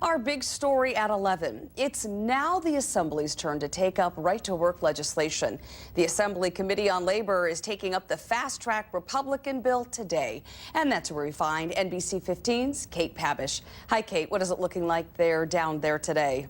Our big story at 11. It's now the Assembly's turn to take up right-to-work legislation. The Assembly Committee on Labor is taking up the fast-track Republican bill today. And that's where we find NBC 15's Kate Pabish. Hi, Kate. What is it looking like down there today?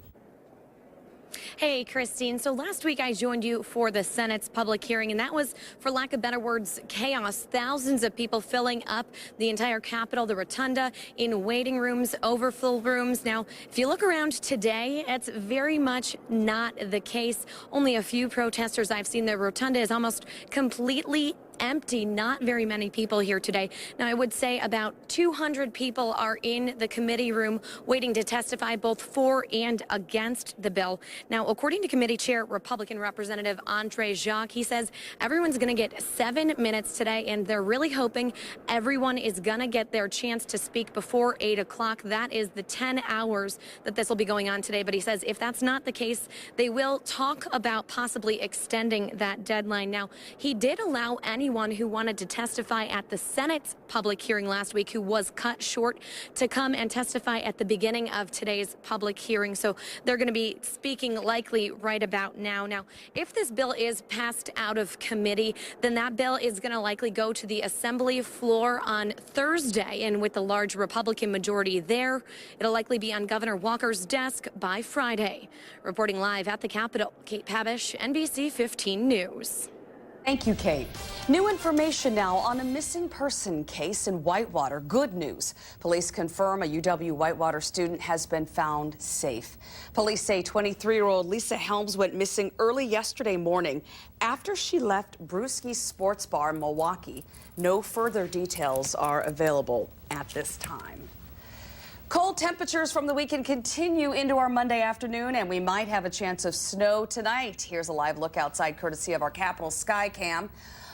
Hey, Christine. So last week I joined you for the Senate's public hearing, and that was, for lack of better words, chaos. Thousands of people filling up the entire Capitol, the rotunda, in waiting rooms, overflow rooms. Now, if you look around today, it's very much not the case. Only a few protesters I've seen. The rotunda is almost completely empty. Not very many people here today. Now, I would say about 200 people are in the committee room waiting to testify both for and against the bill. Now, according to committee chair Republican Representative Andre Jacques, he says everyone's going to get 7 minutes today, and they're really hoping everyone is going to get their chance to speak before 8 o'clock. That is the 10 hours that this will be going on today. But he says if that's not the case, they will talk about possibly extending that deadline. Now, he did allow anyone who wanted to testify at the Senate's public hearing last week, who was cut short, to come and testify at the beginning of today's public hearing. So they're going to be speaking likely right about now. Now, if this bill is passed out of committee, then that bill is going to likely go to the Assembly floor on Thursday. And with the large Republican majority there, it'll likely be on Governor Walker's desk by Friday. Reporting live at the Capitol, Kate Pabish, NBC 15 News. Thank you, Kate. New information now on a missing person case in Whitewater. Good news. Police confirm a UW Whitewater student has been found safe. Police say 23-year-old Lisa Helms went missing early yesterday morning after she left Brewski's Sports Bar in Milwaukee. No further details are available at this time. Cold temperatures from the weekend continue into our Monday afternoon, and we might have a chance of snow tonight. Here's a live look outside courtesy of our Capitol Sky Cam.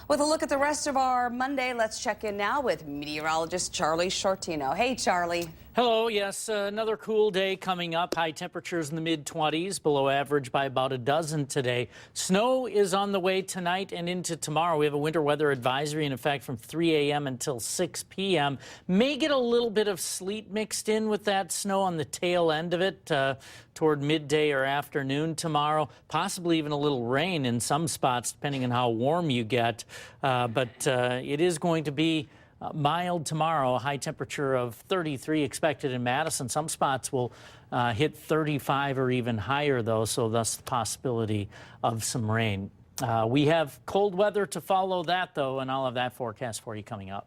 With a look at the rest of our Monday, let's check in now with meteorologist Charlie Shortino. Hey, Charlie. Hello. Yes, another cool day coming up. High temperatures in the mid-20s, below average by about a dozen today. Snow is on the way tonight and into tomorrow. We have a winter weather advisory in effect from 3 a.m. until 6 p.m. May get a little bit of sleet mixed in with that snow on the tail end of it toward midday or afternoon tomorrow. Possibly even a little rain in some spots, depending on how warm you get. But it is going to be mild tomorrow, a high temperature of 33 expected in Madison. Some spots will hit 35 or even higher, though, so thus the possibility of some rain. We have cold weather to follow that, though, and I'll have that forecast for you coming up.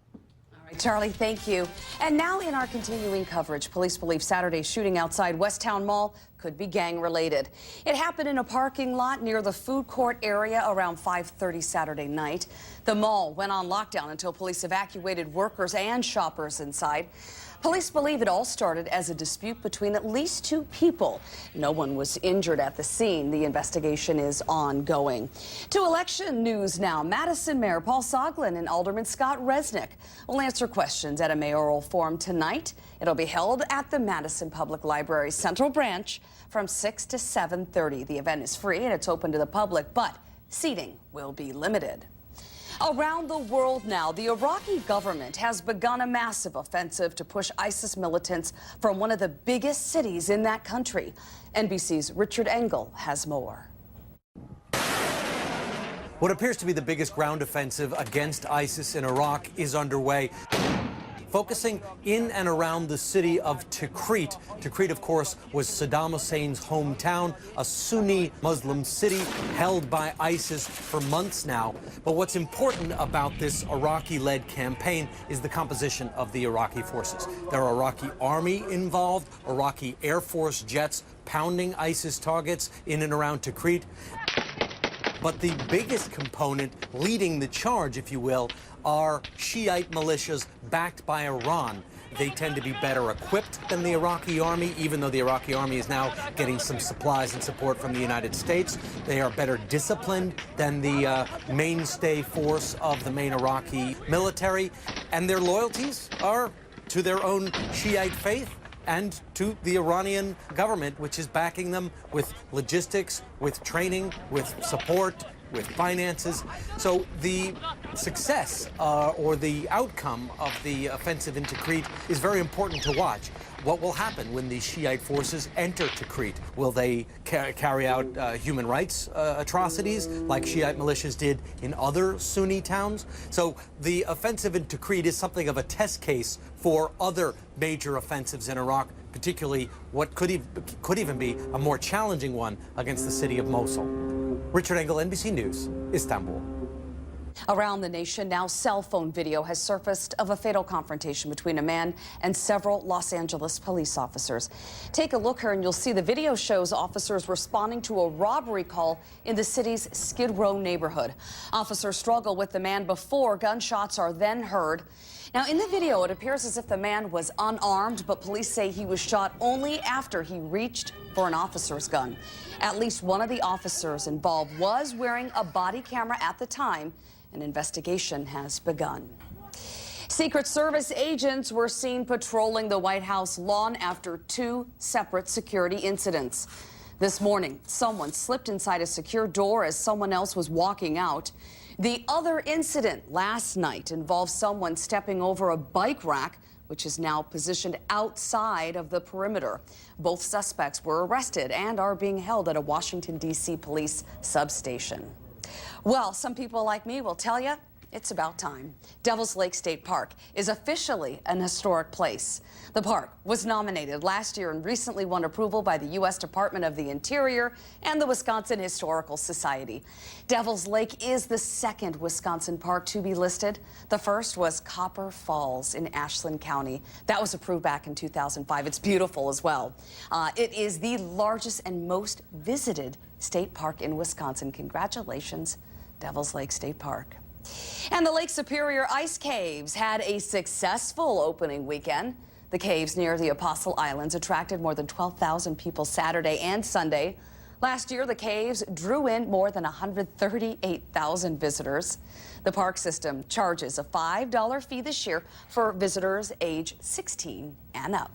All right, Charlie, thank you. And now in our continuing coverage, police believe Saturday's shooting outside Westtown Mall could be gang-related. It happened in a parking lot near the food court area around 5:30 Saturday night. The mall went on lockdown until police evacuated workers and shoppers inside. Police believe it all started as a dispute between at least two people. No one was injured at the scene. The investigation is ongoing. To election news now. Madison Mayor Paul Soglin and Alderman Scott Resnick will answer questions at a mayoral forum tonight. It'll be held at the Madison Public Library's Central Branch from 6 to 7:30. The event is free and it's open to the public, but seating will be limited. Around the world now, the Iraqi government has begun a massive offensive to push ISIS militants from one of the biggest cities in that country. NBC's Richard Engel has more. What appears to be the biggest ground offensive against ISIS in Iraq is underway, focusing in and around the city of Tikrit. Tikrit, of course, was Saddam Hussein's hometown, a Sunni Muslim city held by ISIS for months now. But what's important about this Iraqi-led campaign is the composition of the Iraqi forces. There are Iraqi army involved, Iraqi Air Force jets pounding ISIS targets in and around Tikrit. But the biggest component leading the charge, if you will, are Shiite militias backed by Iran. They tend to be better equipped than the Iraqi army, even though the Iraqi army is now getting some supplies and support from the United States. They are better disciplined than the mainstay force of the main Iraqi military. And their loyalties are to their own Shiite faith and to the Iranian government, which is backing them with logistics, with training, with support, with finances. So the success or the outcome of the offensive into Tikrit is very important to watch. what will happen when these Shiite forces enter Tikrit? Will they carry out human rights atrocities like Shiite militias did in other Sunni towns? So the offensive in Tikrit is something of a test case for other major offensives in Iraq, particularly what could even be a more challenging one against the city of Mosul. Richard Engel, NBC News, Istanbul. Around the nation now, cell phone video has surfaced of a fatal confrontation between a man and several Los Angeles police officers. Take a look here and you'll see the video shows officers responding to a robbery call in the city's Skid Row neighborhood. Officers struggle with the man before gunshots are then heard. Now, in the video, it appears as if the man was unarmed, but police say he was shot only after he reached for an officer's gun. At least one of the officers involved was wearing a body camera at the time. An investigation has begun. Secret Service agents were seen patrolling the White House lawn after two separate security incidents. This morning, someone slipped inside a secure door as someone else was walking out. The other incident last night involved someone stepping over a bike rack, which is now positioned outside of the perimeter. Both suspects were arrested and are being held at a Washington, D.C. police substation. Well, some people like me will tell you it's about time. Devil's Lake State Park is officially an historic place. The park was nominated last year and recently won approval by the U.S. Department of the Interior and the Wisconsin Historical Society. Devil's Lake is the second Wisconsin park to be listed. The first was Copper Falls in Ashland County. That was approved back in 2005. It's beautiful as well. It is the largest and most visited state park in Wisconsin. Congratulations, Devil's Lake State Park. And the Lake Superior Ice Caves had a successful opening weekend. The caves near the Apostle Islands attracted more than 12,000 people Saturday and Sunday. Last year, the caves drew in more than 138,000 visitors. The park system charges a $5 fee this year for visitors age 16 and up.